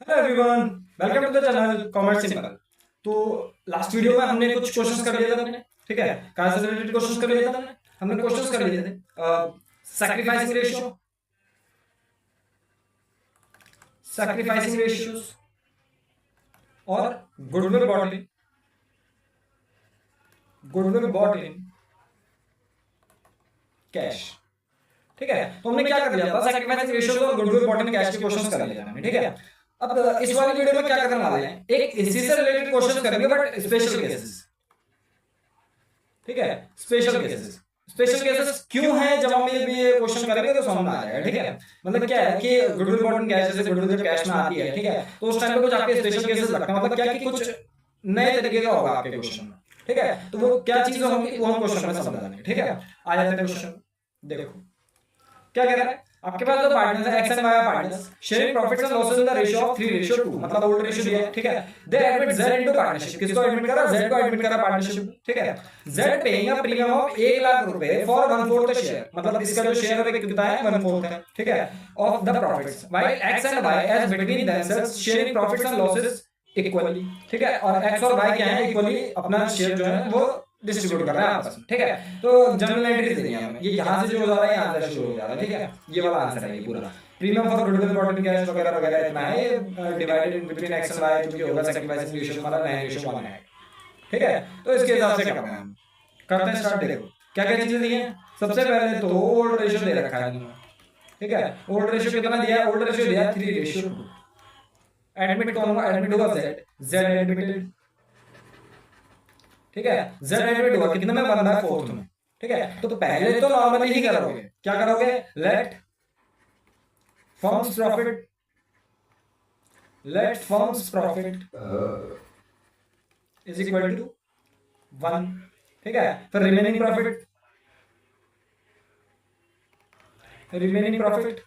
Hello everyone, welcome to the channel Commerce Simple. तो last video में हमने कुछ क्वेश्चंस कर लिए थे अपने, ठीक है। कहाँ से रिलेटेड क्वेश्चंस कर लिए थे हमने क्वेश्चंस कर लिए थे सैक्रिफाइसिंग रेशियो, सैक्रिफाइसिंग रेशियोज और goodwill bought in, goodwill bought in cash, ठीक है। तो हमने क्या कर लिया था, सैक्रिफाइसिंग रेशियोज और गुडविल बॉट इन कैश के क्वेश्चंस कर लिए थे हमने, ठीक है। अब इस वाली वीडियो में क्या करने वाले हैं, एक इसी से रिलेटेड क्वेश्चंस करेंगे बट स्पेशल केसेस, ठीक है। स्पेशल केसेस, स्पेशल केसेस क्यों है, जब हम ये क्वेश्चन करेंगे तो समझ में आ जाएगा, ठीक है। मतलब क्या है कि गुडविल बॉटन कैश, जैसे गुडविल जब कैश में आती है, ठीक है, तो उस टाइम पे कुछ आपके स्पेशल केसेस लगते हैं। मतलब क्या कि कुछ नए तरीके का होगा आपके क्वेश्चन में, ठीक है। तो वो क्या चीज होगी वो हम क्वेश्चन में समझाएंगे, ठीक है। आ जाते हैं क्वेश्चन, देखो क्या कह रहा है। आपके पास दो पार्टनर्स है, x and y partners, sharing profits and losses in the ratio of 3:2, मतलब ओल्ड रेशियो दिया है, ठीक है। They admit z into partnership, किसको एडमिट करा, जेड को एडमिट करा पार्टनरशिप, ठीक है। Z paying a premium of 1 lakh रुपए फॉर 1/4 शेयर, मतलब इसका जो शेयर है कितना है, 1/4 है, ठीक है, of the profits, while x and y as between themselves sharing profits and losses equally, ठीक है। और एक्स और वाई क्या है, इक्वली अपना शेयर जो है वो डिस्ट्रीब्यूट कर रहा है आपस में, ठीक है। तो जनरल एंट्रीज देनी है हमें, ये यहाँ से जो हो जा रहा है यहाँ से शुरू हो जा रहा है, ठीक है। ये वाला आंसर है ये पूरा। Premium for goodwill bought in cash वगैरह वगैरह इतना है, divided in between x and y, जो कि होगा सैक्रिफाइसिंग रेशियो हमारा 9:1 है, ठीक है। तो इसके हिसाब से करना है हम, करते हैं स्टार्ट। देखो क्या क्या चीजें दी हैं। सबसे पहले तो ओल्ड रेशियो दे रखा है इन्होंने, ठीक है। ओल्ड रेशियो कितना दिया है, ओल्ड रेशियो दिया है 3:2। एडमिट कौन होगा, एडमिट होगा जेड, जेड एडमिटेड, ठीक है। जेड एडमिट हुआ कितने में, 1/4 में, ठीक है। तो पहले तो नॉर्मली ही करोगे, क्या करोगे, let firms profit, let firms profit is equal to 1, ठीक है। फिर remaining profit, remaining profit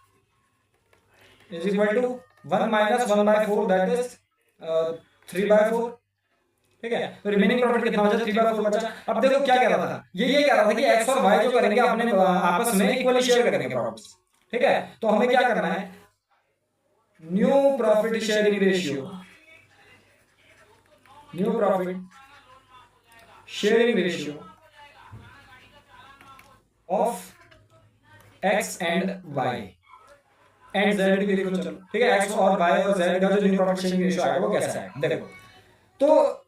is equal to 1 minus 1/4, that is 3/4, ठीक है। तो रिमेनिंग प्रॉफिट कितना बचा, 3/4 बचा। अब देखो क्या कह रहा था, ये कह रहा था कि एक्स और वाई जो करेंगे अपने आपस में इक्वली शेयर करेंगे प्रॉफिट्स, ठीक है। तो हमें क्या करना है, new profit sharing ratio, new profit sharing ratio of x and y and z भी देखो, चलो ठीक है। एक्स और वाई और जेड का जो न्यू प्रॉफिट शेयरिंग रेशियो आएगा वो कैसा है, देखो। तो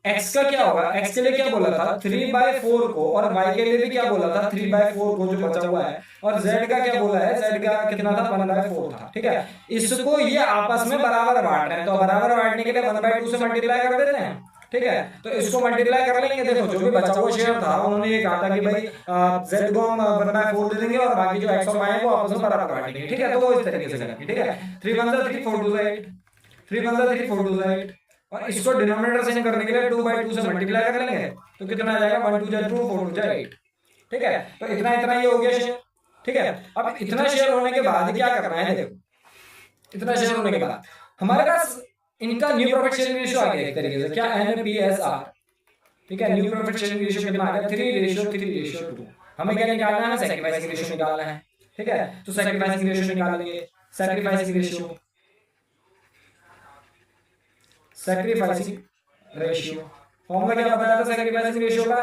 x का क्या होगा, x के लिए क्या बोला था 3/4 को, और y के लिए भी क्या बोला था 3/4 को जो बचा हुआ है, और z का क्या बोला है, z का कितना था 1/4 था, ठीक है। इसको ये आपस में बराबर बांट रहे हैं, तो बराबर बांटने के लिए 1/2 से मल्टीप्लाई कर देते हैं, ठीक है। तो इसको मल्टीप्लाई कर लेंगे। देखो जो भी बचा हुआ शेयर था उन्होंने ये कहा था कि भाई z को हम 1/4 दे देंगे और बाकी जो x और y है वो आपस में बराबर बांटेंगे, ठीक है। तो वो इस तरीके से करेंगे, ठीक है। 3 1 3 4 2 8, 3 1 3 4 2 8, और इसको डिनोमिनेटर से करने के लिए 2/2 से मल्टीप्लाई कर लेंगे, तो कितना आ जाएगा, 1 2 2 4 2 8, ठीक है। तो इतना इतना ये हो गया शेयर, ठीक है। अब इतना शेयर होने के बाद क्या करना है, देखो इतना शेयर होने के बाद हमारे पास इनका न्यू प्रॉफिट शेयरिंग रेशियो आ गया एक तरीके से, क्या NPSR, ठीक है। न्यू प्रॉफिट शेयरिंग रेशियो कितना आ गया, 3:2। हमें क्या निकालना है, सैक्रिफाइसिंग रेशियो निकालना है, ठीक है। तो सैक्रिफाइसिंग रेशियो निकालेंगे, sacrificing ratio, sacrificing ratio formula क्या बताया था सैक्रिफाइसिंग रेशियो का,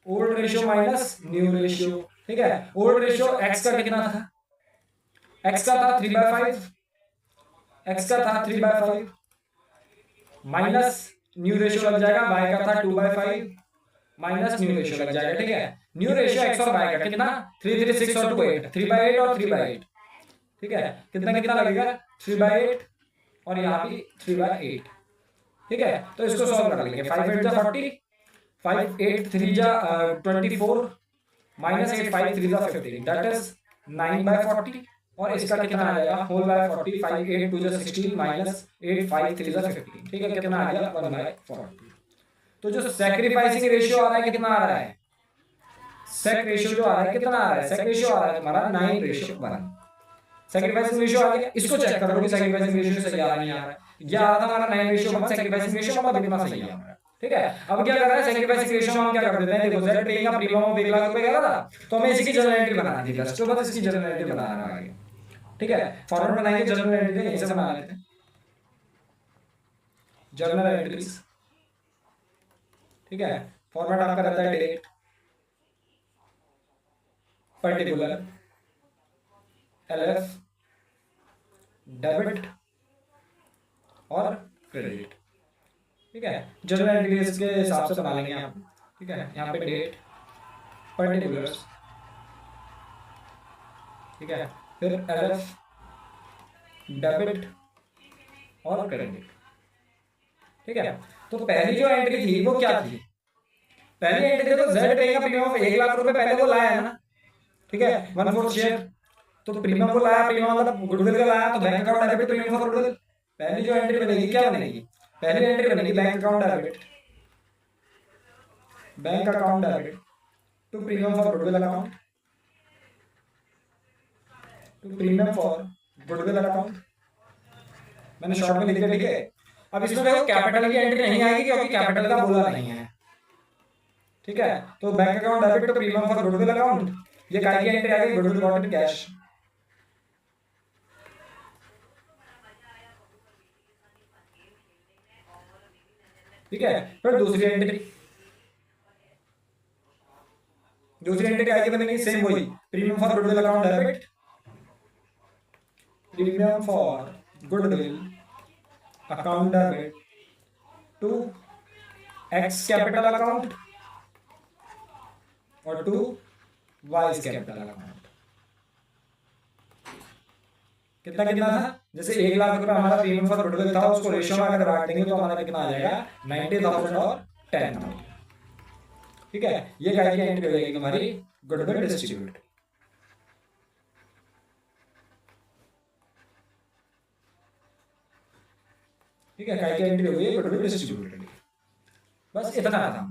old ratio minus new ratio, ठीक है। ओल्ड रेशियो एक्स का कितना था, एक्स का था 3/5, एक्स का था 3/5 माइनस न्यू रेशियो लग जाएगा, वाई का था 2/5 माइनस न्यू रेशियो लग जाएगा, ठीक है। न्यू रेशियो एक्स और वाई का कितना, 3 3 6 और 2 8, 3/8 और 3/8, ठीक है। कितना कितना लगेगा, 3/8 और यहाँ भी 3/8, ठीक है। तो इसको सॉल्व कर लेंगे, 5 8 जा 40, 5 8 3 जा 24 माइनस 8 5 3 जा 15, दैट इज 9/40, और इसका कितना आ जाएगा, होल बाय 40, 5 8 2 जा 16 माइनस 8 5 3 जा 15, ठीक है। कितना आ गया 1/40। तो जो सैक्रिफाइसिंग रेशियो आ रहा है कितना आ रहा है, सेक रेशियो जो आ रहा है कितना आ रहा है, सेक रेशियो आ रहा है हमारा 9:1, सैक्रिफाइसिंग रेशियो आ गया। इसको चेक कर लो कि सैक्रिफाइसिंग रेशियो सही आ रहा है नहीं आ रहा है, ये आ रहा था हमारा 9:1, सैक्रिफाइसिंग रेशियो मतलब कितना सही है हमारा, ठीक है। अब क्या कर रहा है, सैक्रिफाइसिंग रेशियो हम क्या कर देते हैं, देखो जेड पेइंग का प्रीमियम ऑफ 1 लाख रुपए कह रहा था, तो हमें इसी की जनरल एंट्री बनानी थी, जस्ट तो बस इसकी जनरल एंट्री बनाना आगे, ठीक है। फॉर्मूला बनाएंगे जनरल एंट्री यहीं से बना लेते हैं, जर्नल एंट्रीज, ठीक है। फॉर्मेट आपका रहता है डेट, पर्टिकुलर, एलएफ, डेबिट और क्रेडिट, ठीक है। जर्नल एंट्रीज के हिसाब से बना लेंगे आप, ठीक है। यहाँ पे डेट, पर्टिकुलर्स, ठीक है, फिर एलएफ, डेबिट और क्रेडिट, ठीक है। तो पहली जो एंट्री थी वो क्या थी? पहली एंट्री देखो, जेड पे का प्रीमियम ऑफ 1,00,000 रुपए पहले वो लाया है ना, ठीक है, 1/4 शेयर। तो प्रीमियम को लाया, प्रीमियम मतलब गुडविल का लाया, तो bank account debit premium for goodwill. पहली जो एंट्री बनेगी क्या बनेगी? पहली एंट्री बनेगी bank account debit, bank account debit to premium for goodwill account, to premium for goodwill account. मैंने शॉर्ट में लिख दिया, ठीक है। अब इसमें देखो कैपिटल की एंट्री नहीं आएगी क्योंकि कैपिटल का बोला नहीं है, ठीक है। तो bank account debit to premium for goodwill account, ये काय की एंट्री आएगी? गुडविल बॉट इन कैश, ठीक है। फिर दूसरी एंट्री, दूसरी एंट्री आगे बनेगी सेम वही, premium for goodwill account debit, premium for goodwill account debit to X capital account और टू वाइज कैपिटल अकाउंट। कितना कितना था? जैसे 1,00,000 रुपए हमारा प्रीमियम फॉर गुडविल था, उसको रेशियो में अगर बांट देंगे तो हमारा कितना आ जाएगा? 90,000 और 10,000, ठीक है। ये काय की एंट्री हो जाएगी हमारी? गुडविल डिस्ट्रीब्यूट, ठीक है। काय की एंट्री हो गई गुडविल डिस्ट्रीब्यूट, बस इतना था,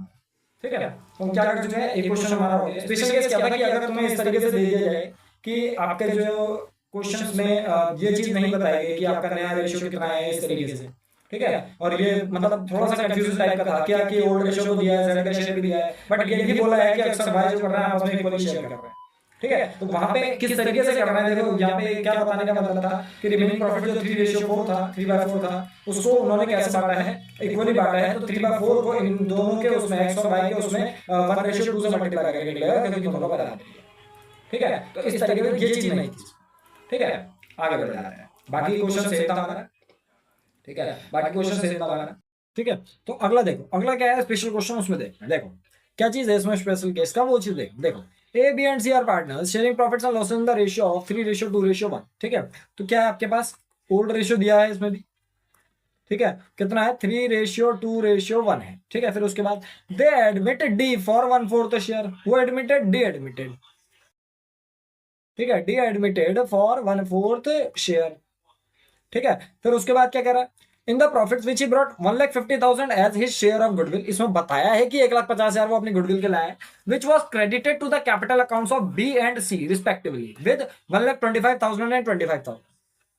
ठीक है। तो क्या कर चुके हैं? एक क्वेश्चन हमारा हो गया। स्पेशल केस क्या था कि अगर तुम्हें इस तरीके से दे दिया जाए कि आपके जो क्वेश्चंस में ये चीज नहीं बताई गई कि आपका नया रेशियो कितना है, इस तरीके से, ठीक है। और ये मतलब थोड़ा सा कंफ्यूजन टाइप का था क्या कि ओल्ड रेशियो तो दिया है, जेड का शेयर भी दिया है, बट ये भी बोला है कि अक्सर भाई जो कर रहा है आपस में इक्वली शेयर कर रहा है, ठीक है। तो वहां पे किस तरीके से करना है, देखो यहाँ पे क्या बताने का मतलब था कि रिमेनिंग प्रॉफिट जो 3:4 था, 3/4 था, उसको उन्होंने कैसे बांटा है? इक्वली बांटा है। तो 3/4 को इन दोनों के उसमें एक्स और वाई के उसमें 1:2 से मल्टीप्लाई करके निकलेगा क्योंकि दोनों का बराबर है, ठीक है। तो इस तरीके से ये चीज नहीं थी, ठीक है। आगे बढ़ जा रहे हैं, बाकी क्वेश्चन सेम था हमारा, ठीक है। बाकी क्वेश्चन सेम था हमारा, ठीक है। तो अगला देखो, अगला क्या है? Special question. उसमें देखो क्या चीज है इसमें स्पेशल केस का, वो चीज देखो। A B and C are partners sharing profits and losses in the ratio of 3:2:1, ठीक है। तो क्या है आपके पास? ओल्ड रेशियो दिया है इसमें भी, ठीक है। कितना है? 3:2:1 है, ठीक है। फिर उसके बाद दे एडमिटेड डी फॉर 1/4 शेयर। वो एडमिटेड, डी एडमिटेड, ठीक है। डी एडमिटेड फॉर 1/4 शेयर, ठीक है। फिर उसके बाद क्या कह रहा है? In the profits which he brought 1,50,000 as his share of goodwill. इसमें बताया है कि 1,50,000 वो अपनी गुडविल के लाए, which was credited to the capital accounts of B and C respectively with 1,25,000 and 25,000।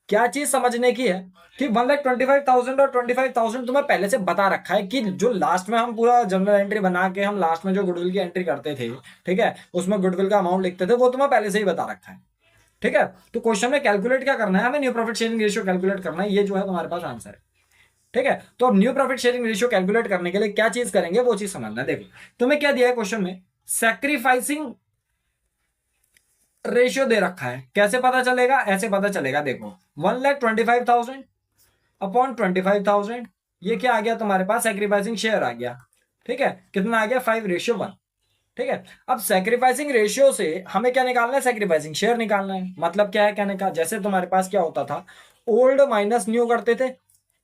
क्या चीज समझने की है कि 1,25,000 और 25,000 तुम्हें पहले से बता रखा है कि जो लास्ट में हम पूरा जनरल एंट्री बना के हम लास्ट में जो गुडविल की एंट्री करते थे, ठीक है, उसमें गुडविल का अमाउंट लिखते थे, वो तुम्हें पहले से ही बता रखा है, ठीक है। तो क्वेश्चन में कैलकुलेट क्या करना है? हमें new profit sharing ratio calculate करना है, ये जो है तुम्हारे पास आंसर है, ठीक है। तो अब new profit sharing ratio calculate करने के लिए क्या चीज करेंगे वो चीज समझना है। देखो तुम्हें क्या दिया है क्वेश्चन में? सैक्रिफाइसिंग रेशियो दे रखा है। कैसे पता चलेगा? ऐसे पता चलेगा, देखो 1,25,000 अपॉन 25,000, ये क्या आ गया तुम्हारे पास? सैक्रिफाइसिंग शेयर आ गया, ठीक है। कितना आ गया? 5:1, ठीक है। अब सैक्रिफाइसिंग रेशियो से हमें क्या निकालना है? सैक्रिफाइसिंग शेयर निकालना है। मतलब क्या है कहने का? जैसे तुम्हारे पास क्या होता था, ओल्ड माइनस न्यू करते थे,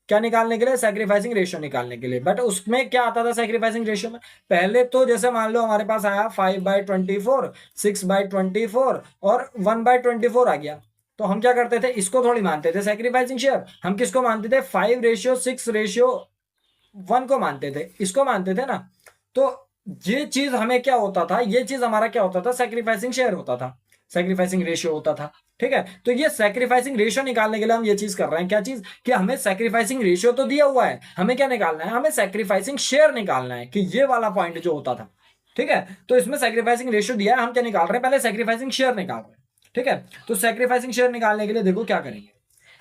क्या निकालने के लिए? सैक्रिफाइसिंग रेशियो निकालने के लिए। बट उसमें क्या आता था सैक्रिफाइसिंग रेशियो में? पहले तो जैसे मान लो हमारे पास आया 5/24, 6/24 और 1/24 आ गया, तो हम क्या करते थे? इसको थोड़ी मानते थे सैक्रिफाइसिंग शेयर, हम किसको मानते थे? 5:6:1 को मानते थे, इसको मानते थे ना। तो ये चीज हमें क्या होता था? ये चीज हमारा क्या होता था? सैक्रिफाइसिंग शेयर होता था, सैक्रिफाइसिंग रेशियो होता था, ठीक है। तो ये सैक्रिफाइसिंग रेशियो निकालने के लिए हम ये चीज कर रहे हैं। क्या चीज? कि हमें सैक्रिफाइसिंग रेशियो तो दिया हुआ है, हमें क्या निकालना है? हमें सैक्रिफाइसिंग शेयर निकालना है, कि ये वाला पॉइंट जो होता था, ठीक है। तो इसमें सैक्रिफाइसिंग रेशियो दिया है, हम क्या निकाल रहे हैं? पहले सैक्रिफाइसिंग शेयर निकाल रहे हैं, ठीक है। तो सैक्रिफाइसिंग शेयर निकालने के लिए देखो क्या करेंगे,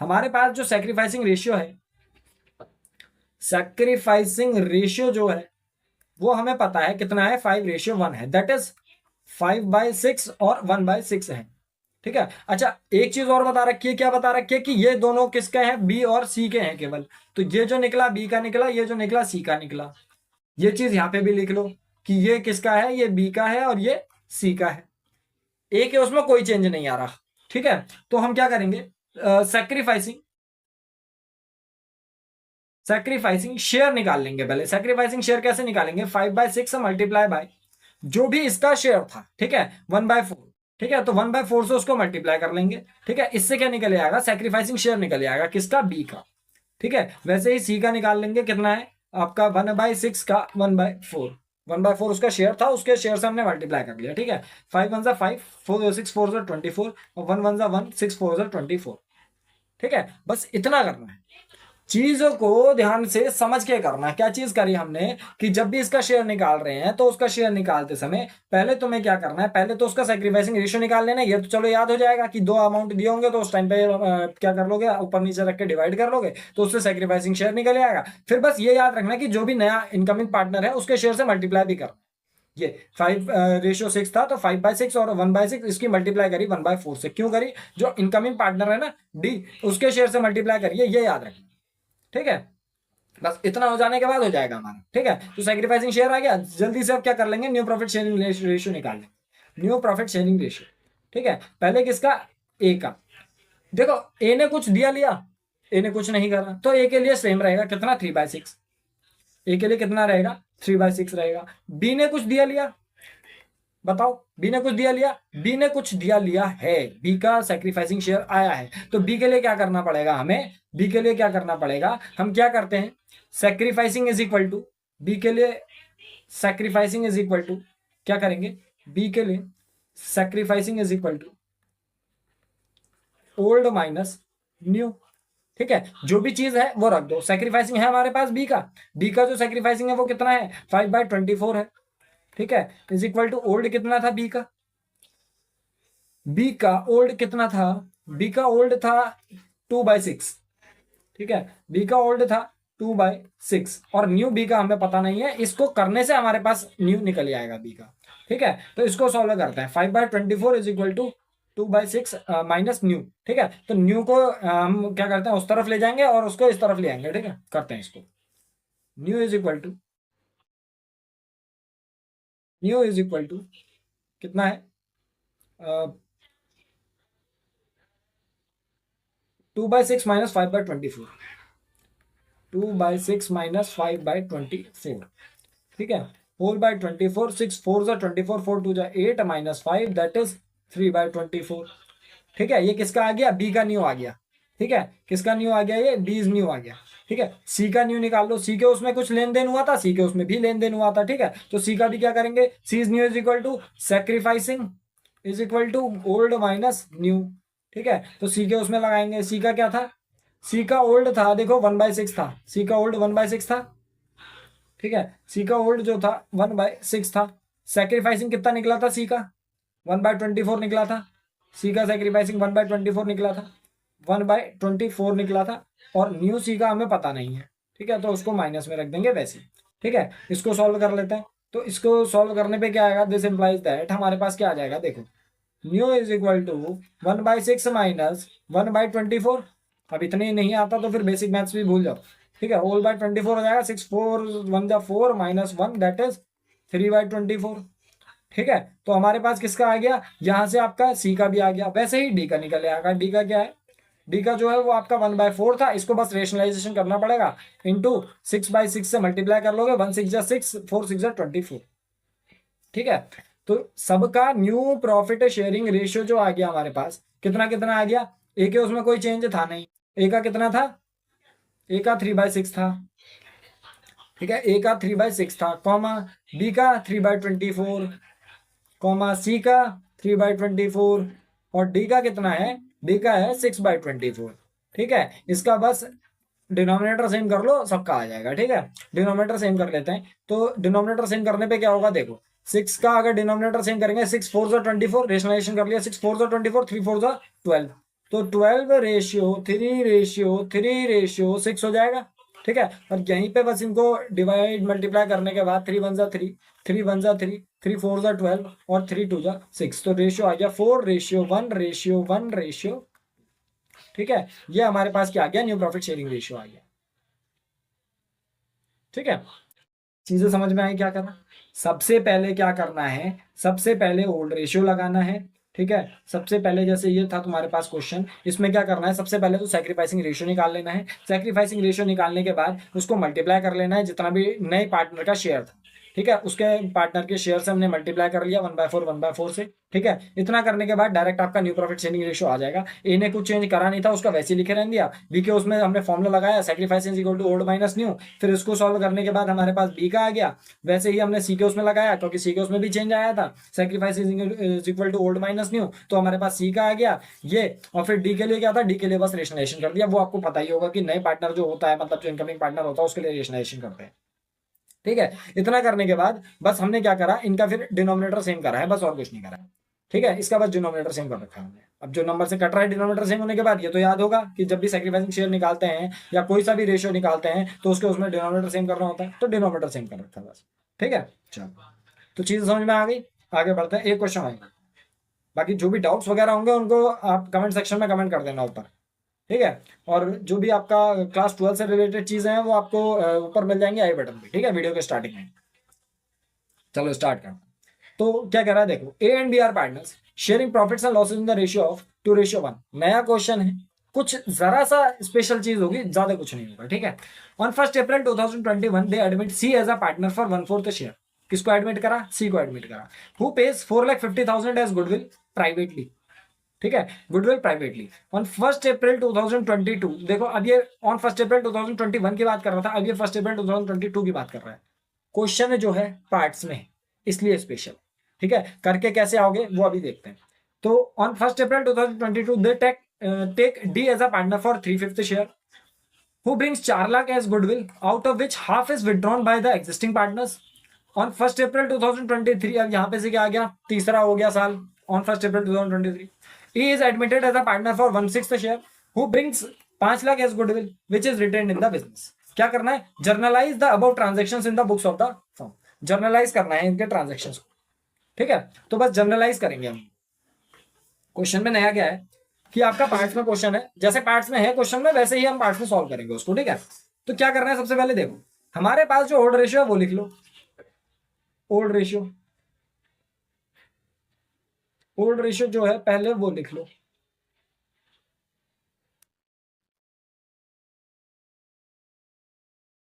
हमारे पास जो सैक्रिफाइसिंग रेशियो है, सैक्रिफाइसिंग रेशियो जो है वो हमें पता है कितना है, 5:1 है, दैट इज 5/6 और 1/6 है। ठीक है। अच्छा एक चीज और बता रखी है, क्या बता रखी है कि ये दोनों किसके हैं, बी और सी के हैं केवल। तो ये जो निकला बी का निकला, ये जो निकला सी का निकला। ये चीज यहां पे भी लिख लो कि ये किसका है, ये बी का है और ये सी का है। ए के उसमें कोई चेंज नहीं आ रहा। ठीक है। तो हम क्या करेंगे, सैक्रिफाइसिंग सैक्रिफाइसिंग शेयर निकाल लेंगे। पहले सैक्रिफाइसिंग शेयर कैसे निकालेंगे, 5/6 मल्टीप्लाई बाय जो भी इसका शेयर था, ठीक है, 1/4। ठीक है। तो 1/4 से उसको मल्टीप्लाई कर लेंगे। ठीक है। इससे क्या निकल आएगा, सैक्रिफाइसिंग शेयर निकल आएगा किसका, बी का। ठीक है। वैसे ही सी का निकाल लेंगे, कितना है आपका 1/6 का 1/4। 1/4 उसका शेयर था, उसके शेयर से हमने मल्टीप्लाई कर लिया। ठीक है। 5 1 5, 4 6 4 24 और 1 1 6 4 24। ठीक है। बस इतना करना है, चीजों को ध्यान से समझ के करना। क्या चीज करी हमने कि जब भी इसका शेयर निकाल रहे हैं तो उसका शेयर निकालते समय पहले तुम्हें क्या करना है, पहले तो उसका सैक्रिफाइसिंग रेशियो निकाल लेना। ये तो चलो याद हो जाएगा कि दो अमाउंट दिए होंगे तो उस टाइम पे क्या कर लोगे, ऊपर नीचे रख के डिवाइड कर लोगे तो उससे सैक्रिफाइसिंग शेयर निकल आएगा। फिर बस ये याद रखना कि जो भी नया इनकमिंग पार्टनर है उसके शेयर से मल्टीप्लाई भी करना। ये 5:6 था तो 5/6 और 1/6 इसकी मल्टीप्लाई करी 1/4 से। क्यों करी, जो इनकमिंग पार्टनर है ना डी, उसके शेयर से मल्टीप्लाई करिए, ये याद रखना। ठीक है। बस इतना हो जाने के बाद हो जाएगा हमारा। ठीक है। तो सैक्रिफाइसिंग शेयर आ गया। जल्दी से अब क्या कर लेंगे, न्यू प्रॉफिट शेयरिंग रेशियो निकाल लेंगे। New profit sharing ratio. ठीक है। पहले किसका, ए का। देखो ए ने कुछ दिया लिया, ए ने कुछ नहीं करा, तो ए के लिए सेम रहेगा कितना, 3/6। ए के लिए कितना रहेगा, 3/6 रहेगा। बी ने कुछ दिया लिया, बताओ बी ने कुछ दिया लिया, बी ने कुछ दिया लिया है, बी का सैक्रिफाइसिंग शेयर आया है। तो बी के लिए क्या करना पड़ेगा हमें, बी के लिए क्या करना पड़ेगा, हम क्या करते हैं, sacrificing is equal to, B के लिए सैक्रिफाइसिंग इज इक्वल टू क्या करेंगे, बी के लिए sacrificing is equal to old minus new. ठीक है। जो भी चीज है वो रख दो। सैक्रिफाइसिंग है हमारे पास बी का, बी का जो सैक्रिफाइसिंग है वो कितना है, 5/24 है। ठीक है। इज इक्वल टू ओल्ड कितना था बी का, बी का ओल्ड कितना था, बी का ओल्ड था 2/6। ठीक है। बी का ओल्ड था 2/6 और न्यू बी का हमें पता नहीं है, इसको करने से हमारे पास न्यू निकल आएगा बी का। ठीक है। तो इसको सॉल्व करते हैं, 5/24 is equal to 2/6 minus new. ठीक है। तो न्यू को हम क्या करते हैं, उस तरफ ले जाएंगे और उसको इस तरफ ले आएंगे। ठीक है। करते हैं इसको, new is equal to, new is equal to कितना है, 2/6 माइनस 5/24, 2/6 माइनस 5/24। ठीक है। 4/24, 6 4 24, 4 2 8 माइनस 5 दैट इज 3/24। ठीक है। ये किसका आ गया, बी का न्यू आ गया। ठीक है। किसका न्यू आ गया, ये बी इज न्यू आ गया। ठीक है। सी का न्यू निकाल लो, सी के उसमें कुछ लेन देन हुआ था, सी के उसमें भी लेन देन हुआ था। ठीक है। तो सी का भी क्या करेंगे, C is new is equal to sacrificing is equal to old minus new. ठीक है। तो सी के उसमें लगाएंगे, सी का क्या था, सी का ओल्ड था, देखो 1/6 था, सी का ओल्ड 1/6 था। ठीक है। सी का ओल्ड जो था 1/6 था। सैक्रिफाइसिंग कितना निकला था सी का, 1/24 निकला था। सी का सैक्रिफाइसिंग 1/24 निकला था, 1/24 निकला था। और न्यू सी का हमें पता नहीं है। ठीक है। तो उसको माइनस में रख देंगे वैसे। ठीक है। इसको सॉल्व कर लेते हैं। तो इसको सॉल्व करने पे क्या आएगा, दिस इंप्लाइज दैट हमारे पास क्या आ जाएगा, देखो new is equal to 1/6 minus 1/24। अब इतने ही नहीं आता तो फिर बेसिक मैथ्स भी भूल जाओ। ठीक है। होल बाय 24 हो जाएगा, 6 4 1 4 माइनस 1 दैट इज 3/24। ठीक है। तो हमारे पास किसका आ गया, यहां से आपका सी का भी आ गया। वैसे ही डी का निकल आएगा, डी का क्या है, डी का जो है वो आपका 1/4 था, इसको बस रेशनलाइजेशन करना पड़ेगा, इंटू 6/6 से मल्टीप्लाई कर लोगे, 1 6 6 4 6 24। ठीक है। तो सबका न्यू प्रॉफिट शेयरिंग रेशियो जो आ गया हमारे पास, कितना कितना आ गया, ए के उसमें कोई चेंज था नहीं, ए का कितना था, ए का 3/6 था। ठीक है। ए का 3/6 था, कॉमा बी का 3/24, कॉमा सी का 3/24 और डी का कितना है, डी का है 6/24। ठीक है। इसका बस डिनोमिनेटर सेम कर लो, सबका आ जाएगा। ठीक है। डिनोमिनेटर सेम कर लेते हैं। तो डिनोमिनेटर सेम करने पे क्या होगा, देखो 6 का अगर डिनोमिनेटर सेम करेंगे, 6 4 24, रेशनलाइजेशन कर लिया, 6 4 24, 3 4 12, तो 12 रेशियो 3 रेशियो 3 रेशियो 6 हो जाएगा। ठीक है। और यहीं पे बस इनको डिवाइड मल्टीप्लाई करने के बाद 3 वन जा 3, 3 वन जा 3, 3 4 जा 12 और 3 2 जा 6, तो रेशियो आ गया 4:1 रेशियो। ठीक है, ये हमारे पास क्या आ गया, न्यू प्रॉफिट शेयरिंग रेशियो आ गया। ठीक है, चीजें समझ में आई क्या करना। सबसे पहले क्या करना है, सबसे पहले ओल्ड रेशियो लगाना है। ठीक है, सबसे पहले जैसे ये था तुम्हारे पास क्वेश्चन, इसमें क्या करना है, सबसे पहले तो सैक्रिफाइसिंग रेशियो निकाल लेना है। सैक्रिफाइसिंग रेशियो निकालने के बाद उसको मल्टीप्लाई कर लेना है जितना भी नए पार्टनर का शेयर था। ठीक है, उसके पार्टनर के शेयर से हमने मल्टीप्लाई कर लिया 1/4 से। ठीक है, इतना करने के बाद डायरेक्ट आपका न्यू प्रॉफिट शेयरिंग रेशियो आ जाएगा। ए ने कुछ चेंज करा नहीं था, उसका वैसे ही लिखे रहने दिया। बी के उसमें हमने फॉर्मुला लगाया sacrifice is equal to old minus new, फिर इसको सॉल्व करने के बाद हमारे पास बी का आ गया। वैसे ही हमने सी के उसमें लगाया क्योंकि सी के उसमें भी चेंज आया था, sacrifice is equal to old minus new, तो हमारे पास सी का आ गया ये। और फिर डी के लिए क्या था, डी के लिए बस रेशनलाइजेशन कर दिया। वो आपको पता ही होगा कि नए पार्टनर जो होता है, मतलब जो इनकमिंग पार्टनर होता है, उसके लिए रेशनलाइजेशन करते हैं। ठीक है, इतना करने के बाद बस हमने क्या करा, इनका फिर डिनोमिनेटर सेम करा है, बस और कुछ नहीं करा है। ठीक है, इसका बस डिनोमिनेटर सेम कर रखा है हमने। अब जो नंबर से कट रहा है डिनोमिनेटर सेम होने के बाद, ये तो याद होगा कि जब भी सैक्रिफाइसिंग शेयर निकालते हैं या कोई सा भी रेशियो निकालते हैं तो उसके उसमें डिनोमिनेटर सेम करना होता है, तो डिनोमिनेटर सेम कर रखा है बस। ठीक है, चलो, तो चीज समझ में आ गई। आगे बढ़ते हैं, एक क्वेश्चन आएगा, बाकी जो भी डाउट्स वगैरह होंगे उनको आप कमेंट सेक्शन में कमेंट कर देना ऊपर। ठीक है, और जो भी आपका क्लास 12 से रिलेटेड चीजें हैं वो आपको ऊपर मिल जाएंगे आई बटन पे। ठीक है, वीडियो के स्टार्टिंग में। चलो स्टार्ट करते हैं। तो क्या कह रहा है देखो, A and B are partners sharing profits and losses in the ratio of 2:1। नया क्वेश्चन है, कुछ जरा सा स्पेशल चीज होगी, ज्यादा कुछ नहीं होगा। ठीक है, on 1 April 2021 they admit C as a partner for 1/4 share. किसको एडमिट करा, सी को एडमिट करा। Who pays 4,50,000 as goodwill privately. ठीक है, गुडविल प्राइवेटली ऑन 1 अप्रैल 2022। देखो अब ये ऑन 1 अप्रैल 2021 की बात कर रहा था, अब ये 1 अप्रैल 2022 की बात कर रहा है। क्वेश्चन जो है पार्ट्स में, इसलिए स्पेशल। ठीक है, करके कैसे आओगे वो अभी देखते हैं। तो on 1 April 2022 they take D as a partner for 3/5 share, who brings 4 lakh as goodwill, out of which half is withdrawn by the existing partners. On 1 April 2023, अब यहां पे से क्या आ गया, तीसरा हो गया साल, on 1 April 2023 he is admitted as a partner for 1/6 share, who brings 5 lakh as goodwill which is retained in the business। क्या करना है, generalized the about transactions in the books of the firm. Generalized करना है इनके transactions को। ठीक है, तो बस जर्नलाइज करेंगे हम। क्वेश्चन में नया क्या है कि आपका पार्ट्स में क्वेश्चन है, जैसे पार्ट्स में है क्वेश्चन में वैसे ही हम पार्ट्स में सॉल्व करेंगे उसको। ठीक है, तो क्या करना है, सबसे पहले देखो हमारे पास जो ओल्ड रेशियो है वो लिख लो। ओल्ड रेशियो, ओल्ड रेशियो जो है पहले वो लिख लो।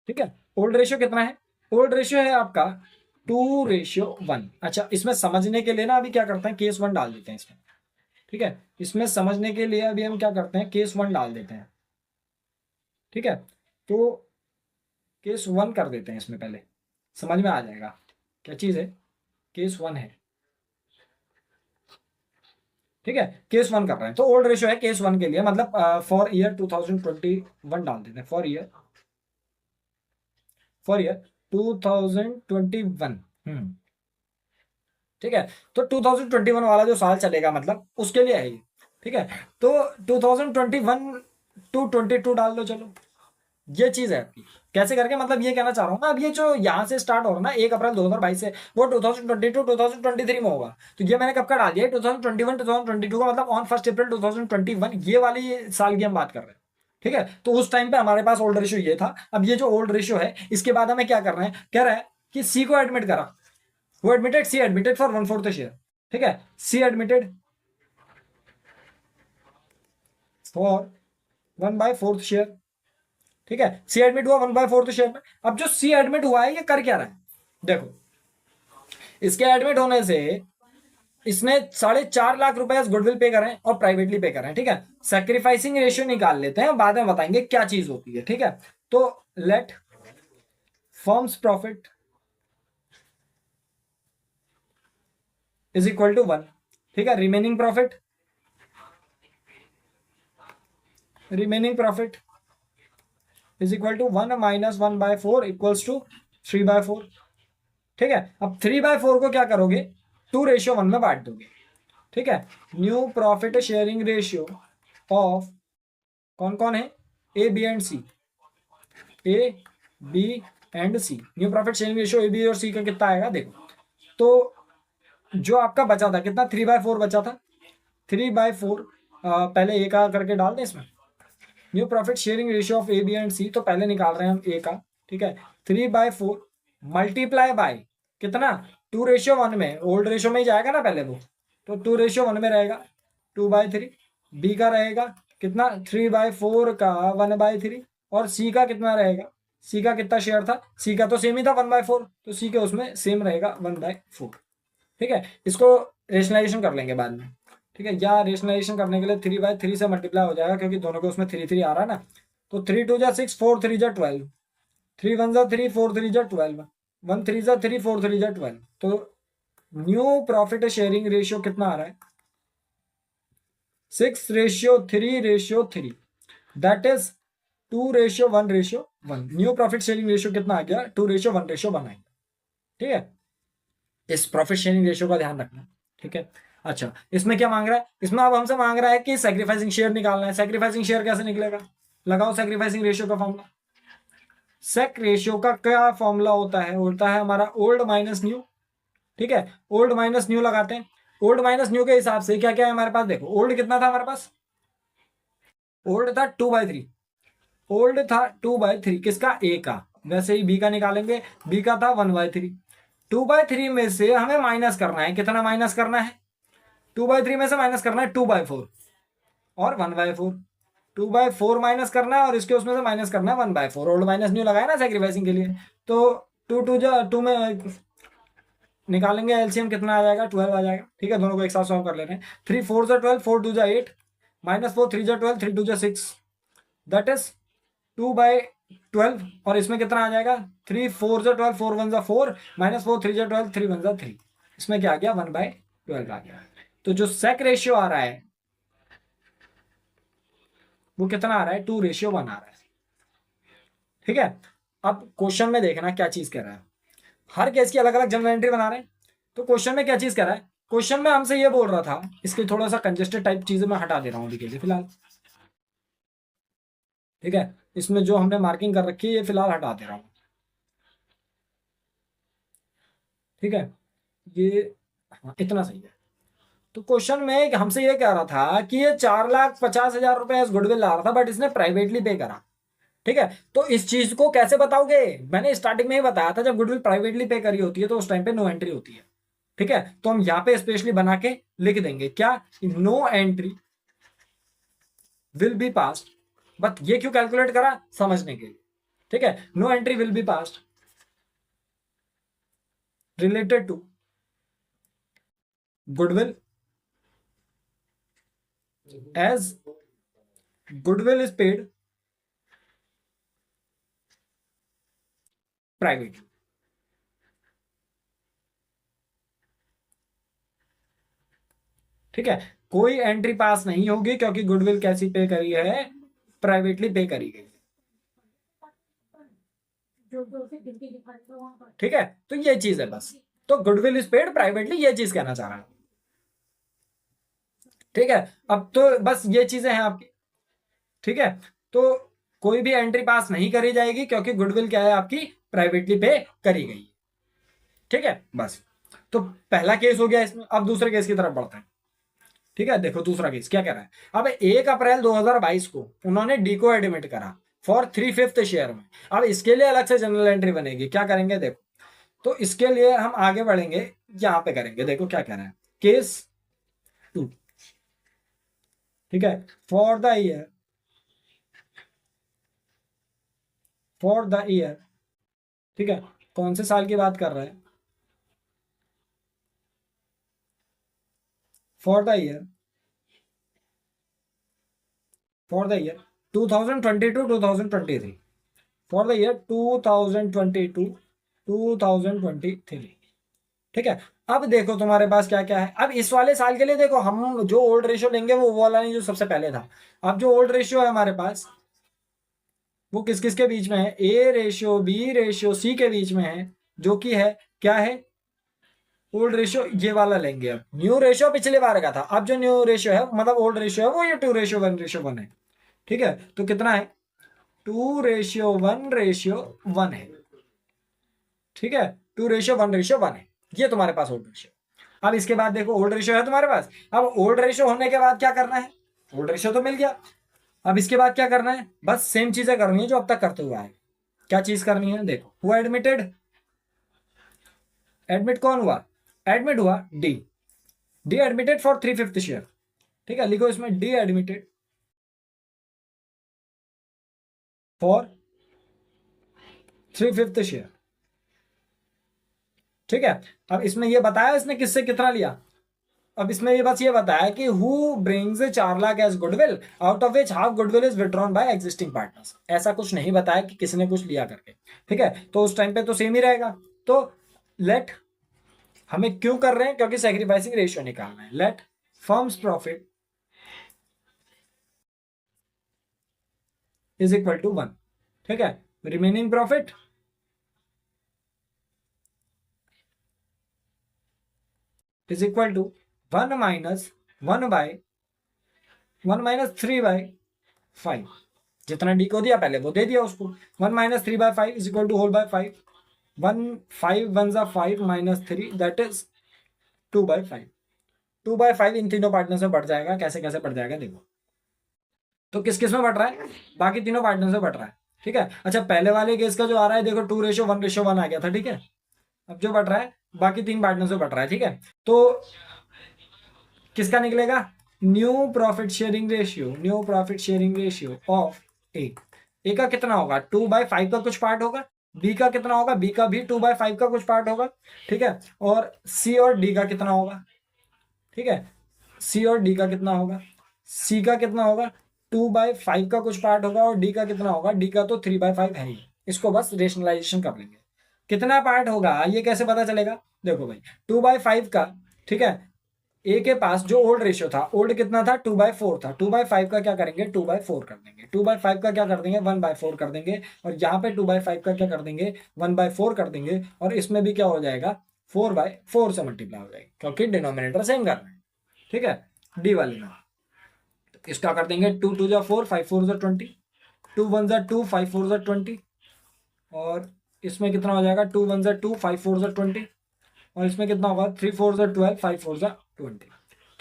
ठीक है, ओल्ड रेशियो कितना है, ओल्ड रेशियो है आपका 2:1। अच्छा, इसमें समझने के लिए ना अभी क्या करते हैं, केस 1 डाल देते हैं इसमें। ठीक है, इसमें समझने के लिए अभी हम क्या करते हैं, केस 1 डाल देते हैं। ठीक है, तो केस 1 कर देते हैं इसमें, पहले समझ में आ जाएगा क्या चीज है। केस 1 है, ठीक है, केस 1 कर रहे हैं, तो ओल्ड रेशियो है केस 1 के लिए, मतलब फॉर ईयर 2021 डाल देते हैं, फॉर ईयर 2021। ठीक है, तो 2021 वाला जो साल चलेगा मतलब उसके लिए है ये। ठीक है, तो 2021 टू 22 डाल दो। चलो, ये चीज है आपकी, कैसे करके, मतलब ये कहना चाह रहा हूँ ना, अब ये जो यहाँ से स्टार्ट हो रहा है ना 1 अप्रैल 2022 से, वो 2022 2023 में होगा। तो ये मैंने कब का डाल दिया, 2021 2022 का, मतलब ऑन 1 अप्रैल 2021, ये वाली साल की हम बात कर रहे हैं। ठीक है, तो उस टाइम पे हमारे पास ओल्ड रेशियो ये था। अब ये जो ओल्ड रेशियो है इसके बाद हमें क्या करना है, कह रहा है कि सी को एडमिट करा, वो admitted, C admitted for 1/4 share. ठीक है, सी एडमिटेड फॉर 1/4 शेयर। ठीक है, सी एडमिट हुआ 1/4 शेयर में। अब जो सी एडमिट हुआ है ये कर क्या रहा है, देखो इसके एडमिट होने से इसने 4.5 लाख रुपए गुडविल पे करें और प्राइवेटली पे करें। ठीक है, सैक्रिफाइसिंग रेशियो निकाल लेते हैं, बाद में बताएंगे क्या चीज होती है। ठीक है, तो let firms profit is equal to 1। ठीक है, remaining profit is equal to 1 minus 1/4 equals to 3/4। ठीक है, अब 3/4 को क्या करोगे, 2:1 में बांट दोगे। ठीक है, new profit sharing ratio of कौन कौन है, A B and C. A B and C. New profit sharing ratio A B और सी का कितना आएगा देखो। तो जो आपका बचा था कितना, 3/4 बचा था, 3/4 पहले ए का करके डाल दें इसमें। New profit sharing ratio of A B and C, तो पहले निकाल रहे हैं हम ए का, ठीक है। 3/4 मल्टीप्लाई बाय कितना, 2:1 में, ओल्ड रेशियो में ही जाएगा ना पहले वो, तो 2:1 में रहेगा 2/3। बी का रहेगा कितना, 3/4 का 1/3, और सी का कितना रहेगा, सी का कितना शेयर था, सी का तो सेम ही था 1/4, तो सी के उसमें सेम रहेगा 1/4, ठीक है। इसको रेशनलाइजेशन कर लेंगे बाद में, ठीक है। या रेशनलाइजेशन करने के लिए 3/3 से मल्टीप्लाई हो जाएगा, क्योंकि दोनों के उसमें 3 आ रहा है ना। तो 3 2 जा 6, 4 3 जा 12, 3 1 जा 3, 4 3 जा 12, 1 3 जा 3, 4 3 जा 12। तो न्यू प्रॉफिट शेयरिंग रेशियो कितना आ रहा है, 6:3:3, that is 2:1:1। New profit sharing ratio कितना आ गया, 2:1:1 आएगा, ठीक है। इस प्रॉफिट शेयरिंग रेशियो का ध्यान रखना, ठीक है। अच्छा, इसमें क्या मांग रहा है, इसमें अब हमसे मांग रहा है कि सैक्रिफाइसिंग शेयर निकालना है। सैक्रिफाइसिंग शेयर कैसे निकलेगा, लगाओ सैक्रिफाइसिंग रेशियो का फॉर्मूला। सेक रेशियो का क्या फॉर्मूला होता है हमारा ओल्ड माइनस न्यू, ठीक है। ओल्ड माइनस न्यू लगाते हैं। ओल्ड माइनस न्यू के हिसाब से क्या क्या है हमारे पास, देखो ओल्ड कितना था हमारे पास, ओल्ड था 2/3, ओल्ड था 2/3 किसका, ए का। वैसे ही बी का निकालेंगे, बी का था 1/3। 2/3 में से हमें माइनस करना है, कितना माइनस करना है, 2/3 में से माइनस करना है 2/4 और 1/4। 2/4 माइनस करना है और इसके उसमें से माइनस करना है 1/4। ओल्ड माइनस न्यू लगाया ना सैक्रिफाइसिंग के लिए, तो 2 में निकालेंगे एलसीएम, कितना आ जाएगा, 12 आ जाएगा, ठीक है। दोनों को एक साथ सॉल्व कर ले रहे हैं। 3 4 जा 12, 4 2 जा 8, -4 3 जा 12, 3 2 जा 6, दैट इज 2/12। और इसमें कितना आ जाएगा, 3 4 जा 12, 4 1 जा 4, -4 3 जा 12, 3 1 जा 3। इसमें क्या आ गया, 1/12 आ गया। तो जो सेक रेशियो आ रहा है वो कितना आ रहा है, 2:1 आ रहा है, ठीक है। अब क्वेश्चन में देखना क्या चीज कह रहा है, हर केस की अलग अलग जनरल एंट्री बना रहे हैं। तो क्वेश्चन में क्या चीज कह रहा है, क्वेश्चन में हमसे ये बोल रहा था, इसके थोड़ा सा कंजेस्टेड टाइप चीजें मैं हटा दे रहा हूं अभी के लिए फिलहाल, ठीक है। इसमें जो हमने मार्किंग कर रखी है ये फिलहाल हटा दे रहा हूं, ठीक है। ये हाँ इतना सही है। तो क्वेश्चन में हमसे ये कह रहा था कि ये 4,50,000 रुपए गुडविल ला रहा था, बट इसने प्राइवेटली पे करा, ठीक है। तो इस चीज को कैसे बताओगे, मैंने स्टार्टिंग में ही बताया था, जब गुडविल प्राइवेटली पे करी होती है तो उस टाइम पे नो एंट्री होती है, ठीक है। तो हम यहां पे स्पेशली बना के लिख देंगे क्या, no entry will be passed. But ये क्यों कैलकुलेट करा, समझने के लिए, ठीक है। No entry will be passed related to goodwill as goodwill is paid privately, ठीक है। कोई एंट्री पास नहीं होगी क्योंकि गुडविल कैसी पे करी है, प्राइवेटली पे करी गई, ठीक है। तो ये चीज है बस, तो गुडविल इज पेड प्राइवेटली, ये चीज कहना चाह रहा है, ठीक है। अब तो बस ये चीजें हैं आपकी, ठीक है। तो कोई भी एंट्री पास नहीं करी जाएगी क्योंकि गुडविल क्या है आपकी, प्राइवेटली पे करी गई, ठीक है। बस, तो पहला केस हो गया इसमें। अब दूसरे केस की तरफ बढ़ते हैं, ठीक है। देखो दूसरा केस क्या कह रहा है, अब 1 अप्रैल 2022 को उन्होंने डी को एडमिट करा फॉर 3/5 शेयर में। अब इसके लिए अलग से जनरल एंट्री बनेगी, क्या करेंगे देखो। तो इसके लिए हम आगे बढ़ेंगे, यहां पे करेंगे, देखो क्या कह रहा है, केस 2, ठीक है। For the year, for the year, ठीक है। कौन से साल की बात कर रहा है, for the year, for the year 2022-2023, for the year 2022-2023, ठीक है। अब देखो तुम्हारे पास क्या क्या है। अब इस वाले साल के लिए देखो, हम जो ओल्ड रेशियो लेंगे वो वाला नहीं जो सबसे पहले था। अब जो ओल्ड रेशियो है हमारे पास वो किस किस के बीच में है, A ratio B ratio C के बीच में है, जो कि है क्या है, ओल्ड रेशियो ये वाला लेंगे। अब न्यू रेशियो पिछले बार का था, अब जो न्यू रेशियो है मतलब ओल्ड रेशियो है वो ये 2:1:1 है, ठीक है। तो कितना है, 2:1:1 है, ठीक है, 2:1:1 है, ये तुम्हारे पास ओल्ड रेशियो। अब इसके बाद देखो ओल्ड रेशियो है तुम्हारे पास। अब ओल्ड रेशियो होने के बाद क्या करना है, ओल्ड रेशियो तो मिल गया, अब इसके बाद क्या करना है, बस सेम चीजें करनी है जो अब तक करते हुआ है। क्या चीज करनी है, देखो हुआ एडमिटेड, एडमिट कौन हुआ, एडमिट हुआ D, D admitted for 3/5 share, ठीक है, लिखो इसमें डी एडमिटेड फॉर 3/5 शेयर, ठीक है। अब इसमें ये बताया इसने किससे कितना लिया, अब इसमें ये बस ये बताया कि who brings 4 lakh as goodwill out of which half goodwill is withdrawn by existing partners, ऐसा कुछ नहीं बताया कि किसने कुछ लिया करके, ठीक है, तो उस टाइम पे तो सेम ही रहेगा। तो लेट, हमें क्यों कर रहे हैं, क्योंकि सैक्रिफाइसिंग रेशियो निकालना है, let firms profit is equal to 1, ठीक है, remaining profit is equal to 1 minus 3/5, जितना डी को दिया पहले वो दे दिया उसको, 1 minus 3/5 is equal to whole by 5, 5 minus 3 that is 2/5, 2/5 इन तीनों पार्टनर में बढ़ जाएगा, कैसे कैसे बढ़ जाएगा देखो, तो किस किस में बढ़ रहा है, बाकी तीनों पार्टनर में बढ़ रहा है, ठीक है। अच्छा पहले वाले केस का जो आ रहा है देखो 2:1:1 आ गया था, ठीक है, अब जो बढ़ रहा है बाकी 3 पार्टनर से बढ़ रहा है, ठीक है, तो किसका निकलेगा, new profit sharing ratio of A का कितना होगा, 2/5 का कुछ पार्ट होगा, बी का कितना होगा, बी का भी 2/5 का कुछ पार्ट होगा, ठीक है, और सी और डी का कितना होगा, ठीक है, सी और डी का कितना होगा, सी का कितना होगा, 2/5 का कुछ पार्ट होगा, और डी का कितना होगा, डी का तो 3/5 है ही, इसको बस रेशनलाइजेशन कर लेंगे, कितना पार्ट होगा ये कैसे पता चलेगा, देखो भाई 2/5 का, ठीक है, ए के पास जो ओल्ड रेशियो था, ओल्ड कितना था, 2/4 था, 2/5 का क्या करेंगे, 2/4 कर देंगे, 2/5 का क्या कर देंगे, 1/4 कर देंगे, और यहाँ पे 2/5 का क्या कर देंगे, 1/4 कर देंगे, और इसमें भी क्या हो जाएगा, 4/4 से मल्टीप्लाई हो जाएगा, क्योंकि डिनोमिनेटर सेम करना है, ठीक है, डी वाले में, तो इसका कर देंगे 2 2 4 5 4 20, 2 1 2 5 4 20, और इसमें कितना हो जाएगा, 2 1 2 5 4 20, और इसमें कितना होगा, 3 4 12 5 4 20,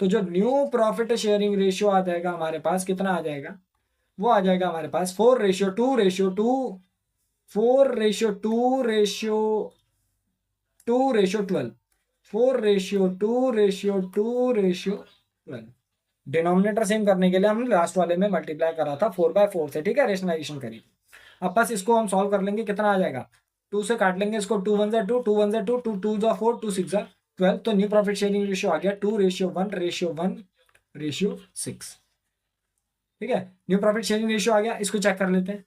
तो जो न्यू प्रॉफिट शेयरिंग रेशियो आ जाएगा हमारे पास, कितना आ जाएगा, वो आ जाएगा हमारे पास 4:2:2, 4:2:2:12, 4:2:2:12, डिनोमिनेटर सेम करने के लिए हमने लास्ट वाले में मल्टीप्लाई करा था 4/4 से, ठीक है, रेशनलाइजेशन करी, अब बस इसको हम सॉल्व कर लेंगे, कितना आ जाएगा, 2 से काट लेंगे इसको, 2 1 2 2 1 2 2 2 4 2 6 12, तो न्यू प्रॉफिट शेयरिंग रेशियो आ गया 2:1:1:6, ठीक है, न्यू प्रॉफिट शेयरिंग रेशियो आ गया, इसको चेक कर लेते हैं,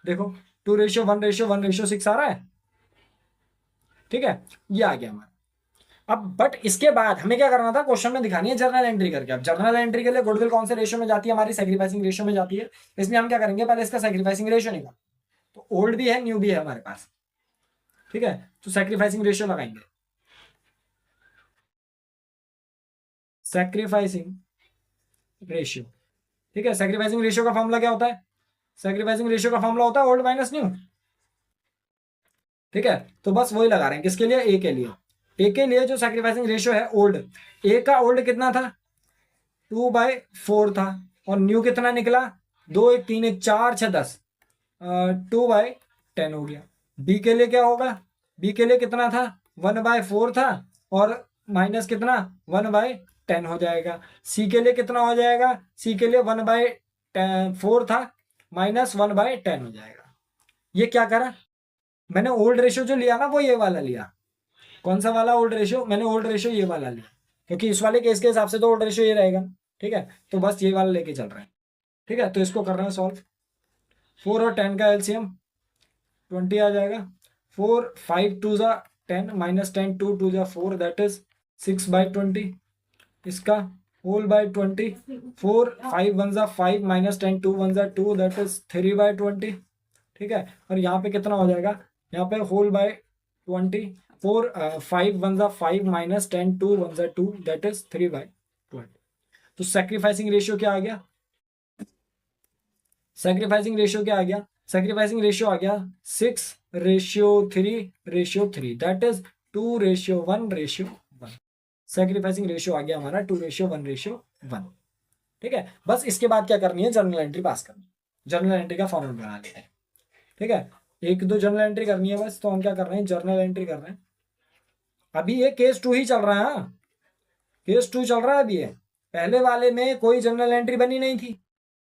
देखो 2:1:1:6 आ रहा है, ठीक है, ये आ गया हमारा। अब बट इसके बाद हमें क्या करना था, क्वेश्चन में दिखानी है जर्नल एंट्री करके, अब जर्नल एंट्री के लिए गुडविल कौन से रेशियो में जाती है, हमारी सैक्रिफाइसिंग रेशियो में जाती है, इसलिए हम क्या करेंगे, पहले इसका सैक्रिफाइसिंग रेशियो निकाल, तो ओल्ड भी है न्यू भी है हमारे पास, ठीक है, तो सैक्रिफाइसिंग रेशियो लगाएंगे, सैक्रिफाइसिंग रेशियो, ठीक है, सैक्रिफाइसिंग रेशियो का फॉर्मूला क्या होता है, सैक्रिफाइसिंग रेशियो का फॉर्मूला होता है ओल्ड माइनस न्यू, ठीक है, तो बस वही लगा रहे हैं, किसके लिए, ए के लिए, ए के लिए जो सैक्रिफाइसिंग रेशियो है ओल्ड, ए का ओल्ड कितना था, 2/4 था, और न्यू कितना निकला, 2 1 3 1 4 6 10, 2/10 हो गया। बी के लिए क्या होगा, बी के लिए कितना था, 1/4 था, और माइनस कितना, 1/10 हो जाएगा। सी के लिए कितना हो जाएगा, सी के लिए 1/4 था, माइनस 1/10 हो जाएगा। ये क्या करा मैंने, ओल्ड रेशियो जो लिया ना वो ये वाला लिया, कौन सा वाला ओल्ड रेशियो, मैंने ओल्ड रेशियो ये वाला लिया, क्योंकि इस वाले केस के हिसाब से तो ओल्ड रेशियो ये रहेगा, ठीक है, तो बस ये वाला लेके चल रहे हैं, ठीक है, तो इसको कर रहे हैं सॉल्व, 4 और 10 का एलसीएम 20 आ जाएगा, 4 5 2 10 माइनस 10 2 2 4 दैट इज 6/20, इसका whole by 20, 4 5 1 5 minus 10 2 1 2 that is 3/20, ठीक है, और यहाँ पे कितना हो जाएगा, यहाँ पे whole by 20, 4 5 1 5 minus 10 2 1 2 that is 3/20, तो सैक्रिफाइसिंग रेशियो क्या आ गया, सैक्रिफाइसिंग रेशियो क्या आ गया, सेक्रीफाइसिंग रेशियो आ गया 6:3:3, दैट इज 2:1:1। सेक्रीफाइसिंग रेशियो आ गया हमारा 2:1:1। ठीक है, बस इसके बाद क्या करनी है, जर्नल एंट्री पास करनी है। जर्नल एंट्री का फॉर्मेट बना लेते हैं। ठीक है, एक दो जर्नल एंट्री करनी है बस, तो हम क्या कर रहे हैं, जर्नल एंट्री कर रहे हैं। अभी ये केस 2 ही चल रहा है, केस 2 चल रहा है अभी। ये पहले वाले में कोई जर्नल एंट्री बनी नहीं थी।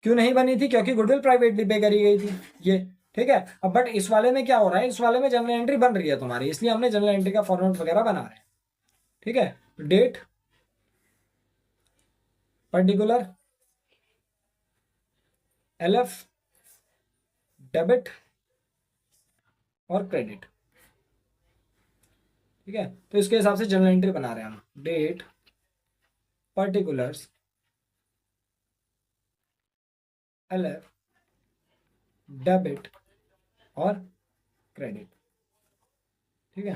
क्यों नहीं बनी थी, क्योंकि गुडविल प्राइवेटली पे करी गई थी ये। ठीक है, अब बट इस वाले में क्या हो रहा है, इस वाले में जर्नल एंट्री बन रही है तुम्हारी, इसलिए हमने जर्नल एंट्री का फॉर्मेट वगैरह बना रहे हैं। ठीक है, डेट, पर्टिकुलर, एलएफ, डेबिट और क्रेडिट। ठीक है, तो इसके हिसाब से जर्नल एंट्री बना रहे हैं हम। डेट, पर्टिकुलर्स, एलएफ, डेबिट और क्रेडिट। ठीक है,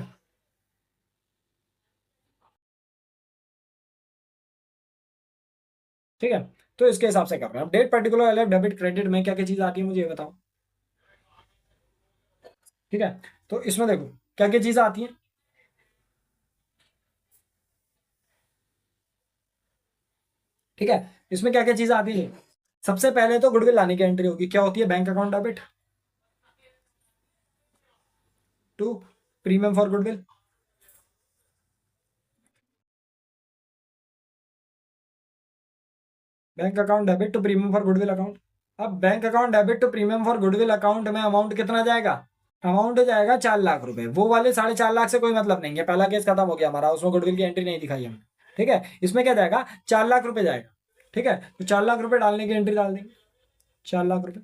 ठीक है, तो इसके हिसाब से कर रहे हैं। Date, particular, LF, debit, credit में क्या क्या चीज आती है मुझे ये बताओ। ठीक है, तो इसमें देखो क्या क्या चीजें आती हैं। ठीक है, इसमें क्या क्या चीजें आती है। सबसे पहले तो गुडविल लाने की एंट्री होगी, क्या होती है, bank account debit to premium for goodwill. Bank account debit to premium for goodwill account. अब bank account debit to premium for goodwill account में अमाउंट कितना जाएगा, अमाउंट जाएगा 4 लाख रुपए। वो वाले 4.5 लाख से कोई मतलब नहीं है, पहला केस खत्म हो गया हमारा, उसमें गुडविल की एंट्री नहीं दिखाई हमने। ठीक है, इसमें क्या जाएगा, 4 लाख रुपए जाएगा। ठीक है, तो 4 लाख रुपए डालने की एंट्री डाल देंगे, 4 लाख रुपए।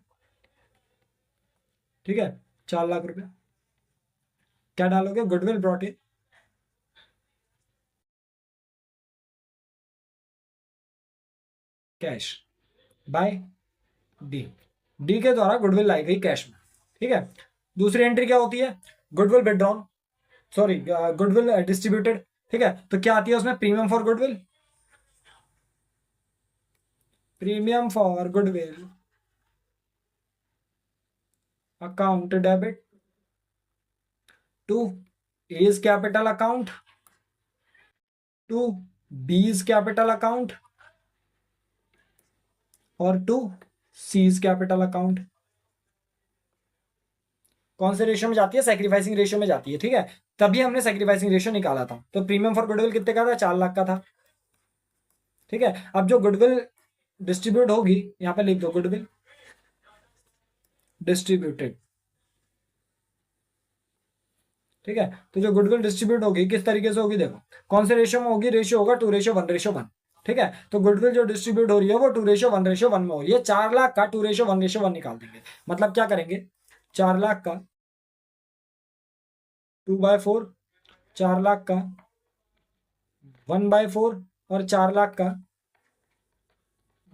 ठीक है, 4 लाख रुपए क्या डालोगे, goodwill brought in cash by D, D के द्वारा गुडविल लाई गई कैश में। ठीक है, दूसरी एंट्री क्या होती है, goodwill withdrawn, sorry goodwill distributed. ठीक है, तो क्या आती है उसमें, premium for goodwill, premium for goodwill account debit to as capital account to B's capital account और टू सीज कैपिटल अकाउंट। कौन से रेशियो में जाती है, सेक्रीफाइसिंग रेशियो में जाती है। ठीक है, तभी हमने सेक्रीफाइसिंग रेशियो निकाला था। तो प्रीमियम फॉर गुडविल कितने का था, 4 लाख का था। ठीक है, अब जो गुडविल डिस्ट्रीब्यूट होगी, यहां पे लिख दो गुडविल डिस्ट्रीब्यूटेड। ठीक है, तो जो गुडविल डिस्ट्रीब्यूट होगी किस तरीके से होगी, देखो कौन से रेशियो में होगी, रेशियो होगा 2:1:1। ठीक है, तो गुडविल जो डिस्ट्रीब्यूट हो रही है वो 2:1:1 में हो रही है। 4 लाख का 2:1:1 निकाल देंगे, मतलब क्या करेंगे, 4 लाख का 2/4, 4 लाख का 1/4 और 4 लाख का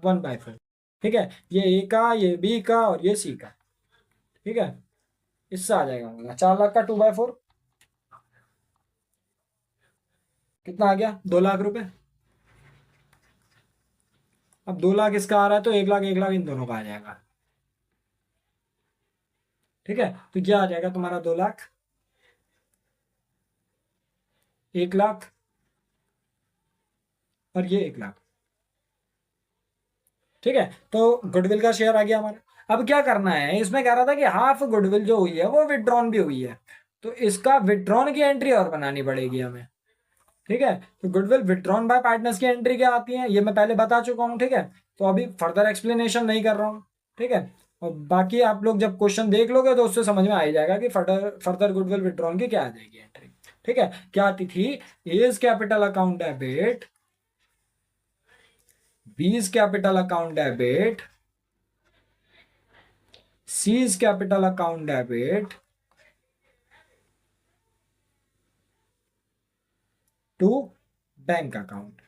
1/4। ठीक है, ये ए का, ये बी का और ये सी का। ठीक है, इससे आ जाएगा 4 लाख का 2/4 कितना आ गया, 2 लाख रुपए। अब 2 लाख इसका आ रहा है, तो 1 लाख 1 लाख इन दोनों का आ जाएगा। ठीक है, तो क्या आ जाएगा तुम्हारा, 2 लाख, 1 लाख और ये 1 लाख। ठीक है, तो गुडविल का शेयर आ गया हमारा। अब क्या करना है, इसमें कह रहा था कि हाफ गुडविल जो हुई है वो विड्रॉन भी हुई है, तो इसका विड्रॉन की एंट्री और बनानी पड़ेगी हमें। ठीक है, तो गुडविल विड्रॉन बाय पार्टनर्स की एंट्री क्या आती है, ये मैं पहले बता चुका हूँ। ठीक है, तो अभी फर्दर एक्सप्लेनेशन नहीं कर रहा हूँ। ठीक है, और बाकी आप लोग जब क्वेश्चन देख लोगे तो उससे समझ में आ ही जाएगा कि फर्दर गुडविल विड्रॉन की क्या आ जाएगी एंट्री। ठीक है, क्या आती थी, A's capital account debit, B's capital account debit, C's capital account debit to bank account.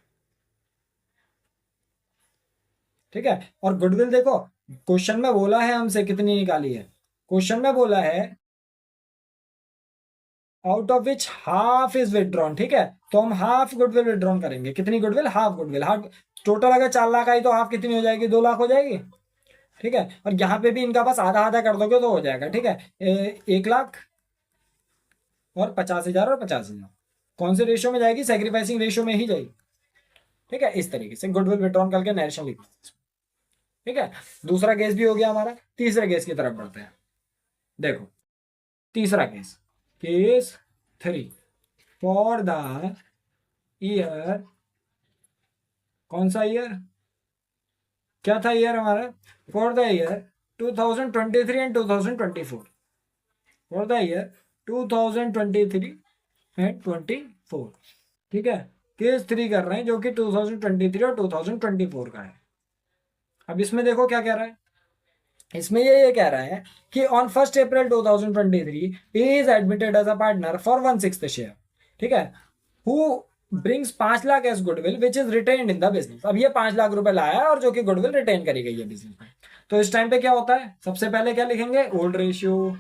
ठीक है, और गुडविल देखो क्वेश्चन में बोला है हमसे कितनी निकाली है, क्वेश्चन में बोला है out of which half is withdrawn. ठीक है, तो हम हाफ गुडविल विड्रॉन करेंगे, कितनी goodwill, half goodwill. Half total अगर 4 लाख आई तो हाफ कितनी हो जाएगी, 2 लाख हो जाएगी। ठीक है, और यहाँ पे भी इनका बस आधा आधा कर दोगे तो हो जाएगा। ठीक है, 1 लाख और 50,000 और 50,000 कौन से रेशियो में जाएगी? सेक्रीफाइसिंग रेशियो में ही जाएगी। ठीक है, इस तरीके से गुडविल विड्रॉन करके नरेशन लिखना। ठीक है, दूसरा केस भी हो गया हमारा। तीसरे केस की तरफ बढ़ते हैं। देखो तीसरा case, case 3 for the year, कौन सा ईयर, क्या था ईयर हमारा? For the year 2023 and 2024, for the year 2023 and 24। ठीक है, केस 3 कर रहे हैं जो कि 2023 और 2024 का है। अब इसमें देखो क्या कह रहा है, इसमें ये कह रहा है कि on 1 April 2023 he is admitted as a partner for 1/6 share. ठीक है, who brings 5 lakh as goodwill which is retained in the business. अब ये 5 लाख रुपए लाया है और जो कि गुडविल रिटेन करी गई है बिजनेस में। तो इस टाइम पे क्या होता है, सबसे पहले क्या लिखेंगे? Old ratio.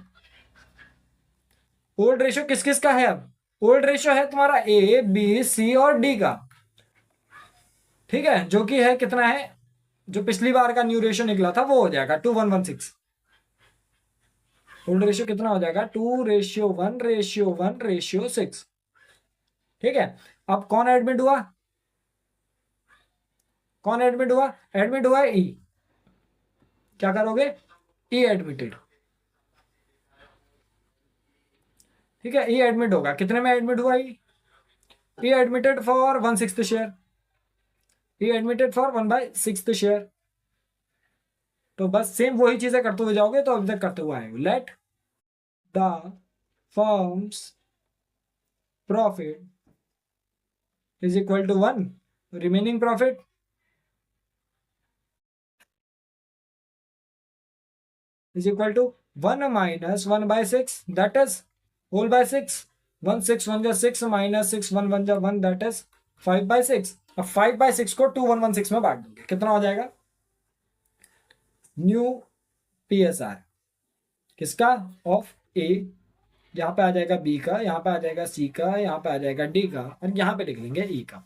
ओल्ड रेशियो किस किस का है? अब ओल्ड रेशियो है तुम्हारा ए बी सी और डी का। ठीक है, जो कि है कितना है, जो पिछली बार का न्यू रेशियो निकला था वो हो जाएगा 2:116। ओल्ड रेशियो कितना हो जाएगा? 2:1:1:6। ठीक है, अब कौन एडमिट हुआ? कौन एडमिट हुआ? एडमिट हुआ ई। क्या करोगे? E admitted. ठीक है, ई एडमिट होगा। कितने में एडमिट हुआ? E admitted for 1/6 share. E admitted for 1/6 share. तो बस सेम वही चीजें करते हुए जाओगे तो अभी तक करते हुए आए। Let the firm's profit is equal to 1, remaining profit is equal to 1 minus 1/6, that is whole by 6। 1 6 1 जा 6 minus 6 1 1 जा 1, that is 5/6। अब 5/6 को 2:116 में बांट दोगे, कितना हो जाएगा? न्यू PSR किसका? ऑफ ए। यहाँ पे आ जाएगा बी का, यहाँ पे आ जाएगा सी का, यहाँ पे आ जाएगा डी का, और यहाँ पे लिख लेंगे ई का।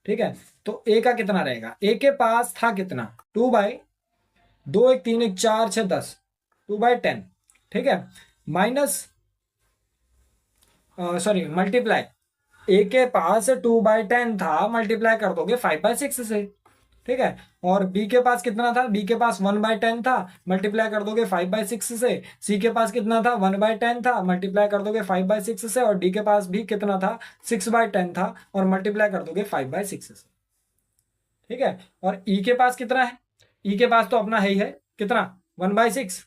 ठीक है, तो ए का कितना रहेगा? ए के पास था कितना? 2/2 1 3 1 4 6 10, 2/10। ठीक है, माइनस सॉरी मल्टीप्लाई, ए के पास 2/10 था, मल्टीप्लाई कर दोगे 5/6 से। ठीक है, और बी के पास कितना था? बी के पास 1/10 था, मल्टीप्लाई कर दोगे 5/6 से। सी के पास कितना था? 1/10 था, मल्टीप्लाई कर दोगे 5/6 से। और डी के पास भी कितना था? 6/10 था, और मल्टीप्लाई कर दोगे 5/6 से। ठीक है, और ई के पास कितना है? ई के पास तो अपना है ही है, कितना? 1/6।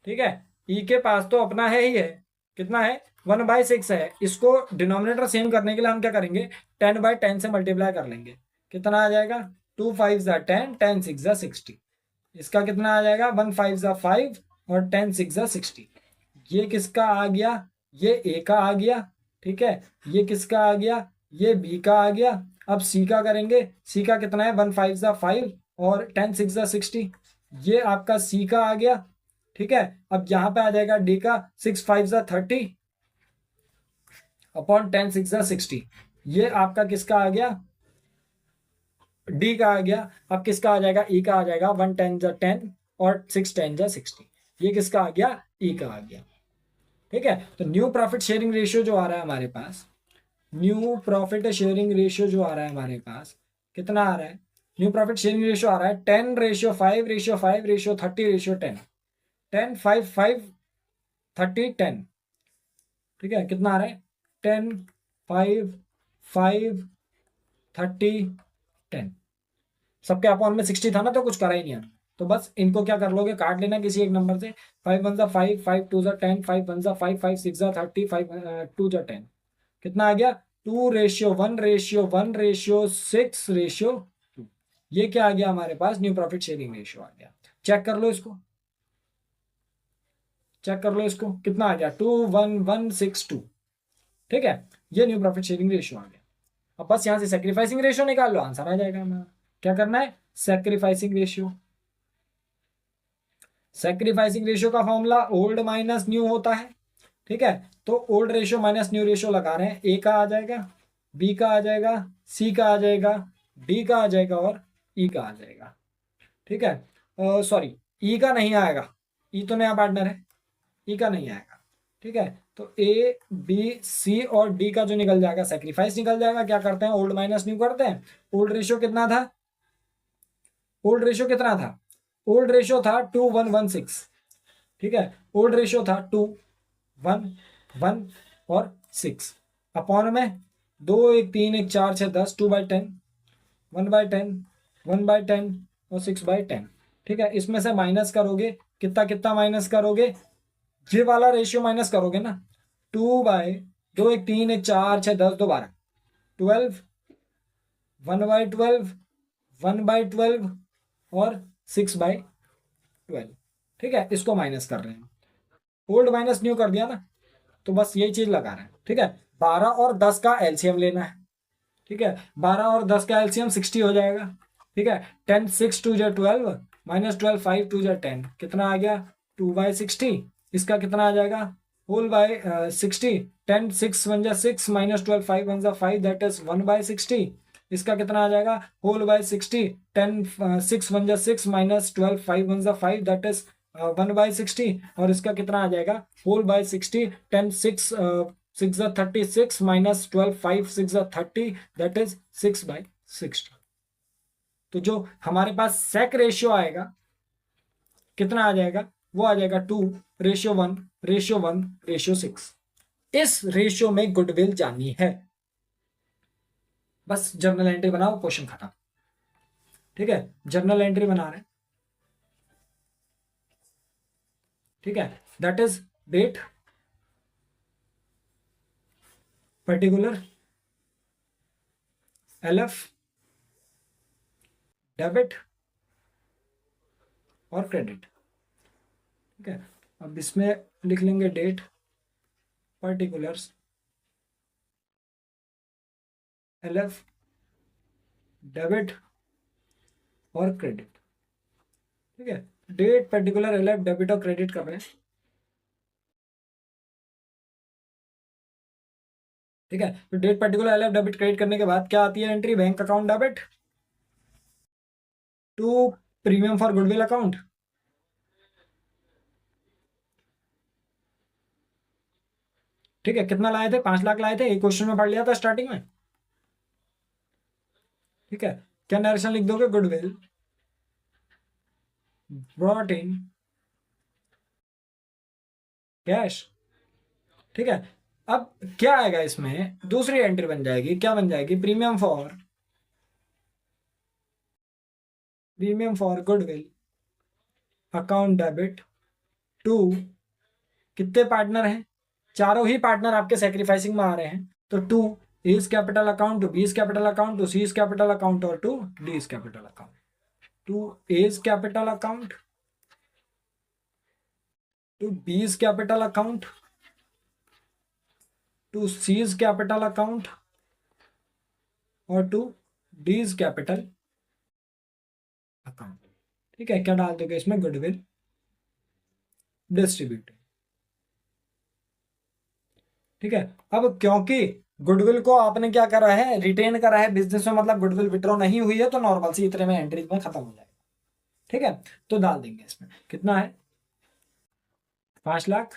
ठीक है, ई के पास तो अपना है ही है, कितना है? 1/6 है। इसको डिनोमिनेटर सेम करने के लिए हम क्या करेंगे? 10/10 से मल्टीप्लाई कर लेंगे। कितना आ जाएगा? 2 5 जा 10, 10 6 जा 60। इसका कितना आ जाएगा? 1 5 जा 5 और 10 6 जा 60। ये किसका आ गया? ये ए का आ गया। ठीक है, ये किसका आ गया? ये बी का आ गया। अब सी का करेंगे। सी का कितना है? 1 5 जा 5 और 10 6 जा 60। ये आपका सी का आ गया। ठीक है, अब यहां पे आ जाएगा डी का 6 5 जा 30 अपॉन 10 6 जा 60। ये आपका किसका आ गया? डी का आ गया। अब किसका आ जाएगा? ई का आ जाएगा 1 10 जा 10 और 6 10 जा 60। ये किसका आ गया? ई का आ गया। ठीक है, तो न्यू प्रॉफिट शेयरिंग रेशियो जो आ रहा है हमारे पास, न्यू प्रॉफिट शेयरिंग रेशियो जो आ रहा है हमारे पास, कितना आ रहा है? न्यू प्रॉफिट शेयरिंग रेशियो आ रहा है 10:5:5:30:10। 10 5 5 30 10। ठीक है, कितना आ रहा है? 10 5 5 30 10। सबके अपॉन में 60 था ना, तो कुछ करा ही नहीं है। तो बस इनको क्या कर लोगे? काट लेना किसी एक नंबर से। 5 1 जा 5 5 2 जा 10 5 1 जा 5 5 6 जा 30 5 2 जा 10। कितना आ गया? 2:1:1:6:2। ये क्या आ गया हमारे पास? न्यू प्रॉफिट शेयरिंग रेशियो आ गया। चेक कर लो इसको, चेक कर लो इसको, कितना आ गया? 2:1:1:6:2। ठीक है, ये न्यू प्रॉफिट शेयरिंग रेशियो आ गया। अब बस यहां से सेक्रीफाइसिंग रेशियो निकाल लो, आंसर आ जाएगा हमारा। क्या करना है? Sacrificing ratio. सेक्रीफाइसिंग रेशियो का फॉर्मूला ओल्ड माइनस न्यू होता है। ठीक है, तो old ratio minus new ratio लगा रहे हैं। ए का आ जाएगा, बी का आ जाएगा, सी का आ जाएगा, डी का आ जाएगा और ई का आ जाएगा। ठीक है, सॉरी, ई का नहीं आएगा, ई तो नया पार्टनर है, ई का नहीं आएगा, ठीक है। तो ए बी सी और डी का जो निकल जाएगा सेक्रीफाइस निकल जाएगा। क्या करते हैं, ओल्ड माइनस न्यू करते हैं। ओल्ड रेशियो कितना था, ओल्ड रेशियो कितना था, ओल्ड रेशियो था 2:1:6, ठीक है। ओल्ड रेशियो था 2:1:1 और 6 अपॉन में 2 1 3 1 4 6 10, 2/10, 1/10, 1/10 और 6/10, ठीक है। इसमें से माइनस करोगे, कितना कितना माइनस करोगे, ये वाला रेशियो माइनस करोगे ना, 2/2 1 3 1 4 6 10 2 12, 12, 1/12, 1/12 और 6/12, ठीक है। इसको माइनस कर रहे हैं, ओल्ड माइनस न्यू कर दिया ना, तो बस यही चीज लगा रहे हैं, ठीक है। 12 और 10 का एलसीएम लेना है, ठीक है। 12 और 10 का एलसीएम 60 हो जाएगा, ठीक है। 10 6 2 जा 12, -12 5 2 जा 10, कितना आ गया 2/60। इसका कितना आ जाएगा, होल बाय 60, 10 6 1 जा 6, -12 5 1 जा 5, दैट इज 1/60। इसका कितना आ जाएगा, होल बाय 60, 10 6 1 जा 6, -12 5 1 जा 5, दैट इज 1/60। और इसका कितना आ जाएगा, होल बाय 60, 10 6 6 जा 36, -12 5 6 जा 30, दैट इज 6/60। तो जो हमारे पास सेक रेशियो आएगा कितना आ जाएगा, वो आ जाएगा 2:1:1:6। इस रेशियो में गुडविल जानी है, बस जर्नल एंट्री बनाओ, क्वेश्चन खत्म, ठीक है। जर्नल एंट्री बना रहे हैं, ठीक है। That is date, particular, LF, debit और क्रेडिट, ठीक है। अब इसमें लिख लेंगे डेट, पर्टिकुलर्स, एलएफ, डेबिट और क्रेडिट, ठीक है। डेट पर्टिकुलर एलएफ डेबिट और क्रेडिट कर रहे हैं, ठीक है। तो date particular LF debit credit करने के बाद क्या आती है entry, bank account debit to premium for goodwill account, ठीक है। कितना लाए थे, 5 लाख लाए थे, एक क्वेश्चन में पढ़ लिया था स्टार्टिंग में, ठीक है। क्या नरेशन लिख दोगे, गुडविल ब्रॉट इन कैश, ठीक है। अब क्या आएगा इसमें, दूसरी एंट्री बन जाएगी, क्या बन जाएगी, premium for goodwill account debit to, कितने पार्टनर हैं, चारों ही पार्टनर आपके सेक्रीफाइसिंग में आ रहे हैं, तो to is capital account, to B is capital account, to C is capital account और to D is capital account. To as capital account, to B is capital account, to C is capital account और to D is capital account, ठीक है। क्या डाल दोगे इसमें, goodwill distributor, ठीक है। अब क्योंकि गुडविल को आपने क्या करा है, रिटेन करा है बिजनेस में, मतलब गुडविल विड्रॉ नहीं हुई है, तो नॉर्मल सी इतने में एंट्रीज में खत्म हो जाएगा, ठीक है। तो डाल देंगे इसमें, कितना है 5 लाख,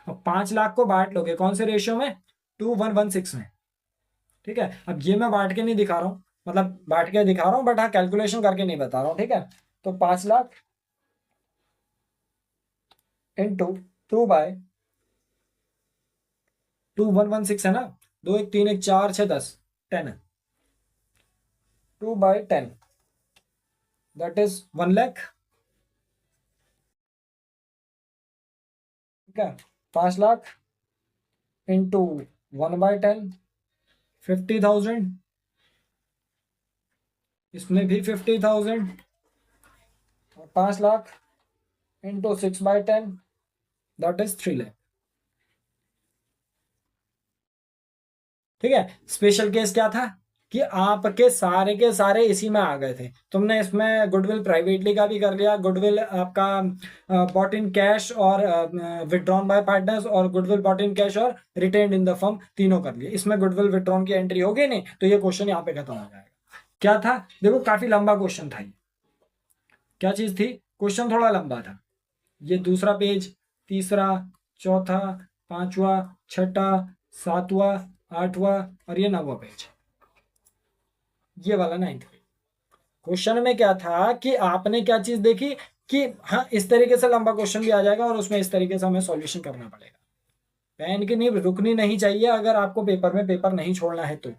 और 5 लाख को बांट लोगे कौन से रेशियो में, 2:1:6 में, ठीक है। अब ये मैं बांट के नहीं दिखा रहा हूं, मतलब बांट के दिखा रहा हूं बट हाँ कैलकुलेशन करके नहीं बता रहा हूं, ठीक है। तो 5 लाख इंटू 2/2:1:6 है ना, 2 1 3 1 4 6 10 10 है, 2/10, दैट इज 1 लाख, ठीक है। 5 लाख इंटू 1/10 50,000, इसमें भी 50,000, और 5 lakh into 6/10 that is 3 lakh, ठीक है। स्पेशल केस क्या था कि आपके सारे के सारे इसी में आ गए थे, तुमने इसमें गुडविल प्राइवेटली का भी कर लिया, गुडविल आपका बॉट इन कैश और विड्रॉन बाय पार्टनर्स, और गुडविल बॉट इन कैश और रिटेन्ड इन द फर्म, तीनों कर लिए। इसमें गुडविल विड्रॉन की एंट्री होगी नहीं, तो ये क्वेश्चन यहाँ पे खत्म हो जाएगा। क्या था, देखो काफी लंबा क्वेश्चन था ये, क्या चीज थी? क्वेश्चन थोड़ा लंबा था। ये दूसरा पेज, तीसरा, चौथा, पांचवा, छठा, सातवां, आठवां और ये 9वां पेज, ये वाला 9th पेज। क्वेश्चन में क्या था कि आपने क्या चीज देखी कि हाँ इस तरीके से लंबा क्वेश्चन भी आ जाएगा और उसमें इस तरीके से हमें सॉल्यूशन करना पड़ेगा। पेन की नींव रुकनी नहीं चाहिए अगर आपको पेपर में पेपर नहीं छोड़ना है तो,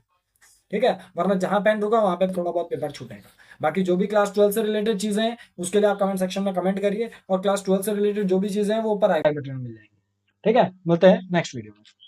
ठीक है, वरना जहां पेन रुका वहां पे थोड़ा बहुत पेपर छूटेगा। बाकी जो भी क्लास 12 से रिलेटेड चीजें हैं उसके लिए आप कमेंट सेक्शन में कमेंट करिए, और क्लास 12 से रिलेटेड जो भी चीजें हैं वो ऊपर आई बटन में मिल जाएंगी। ठीक है, मिलते हैं नेक्स्ट वीडियो में।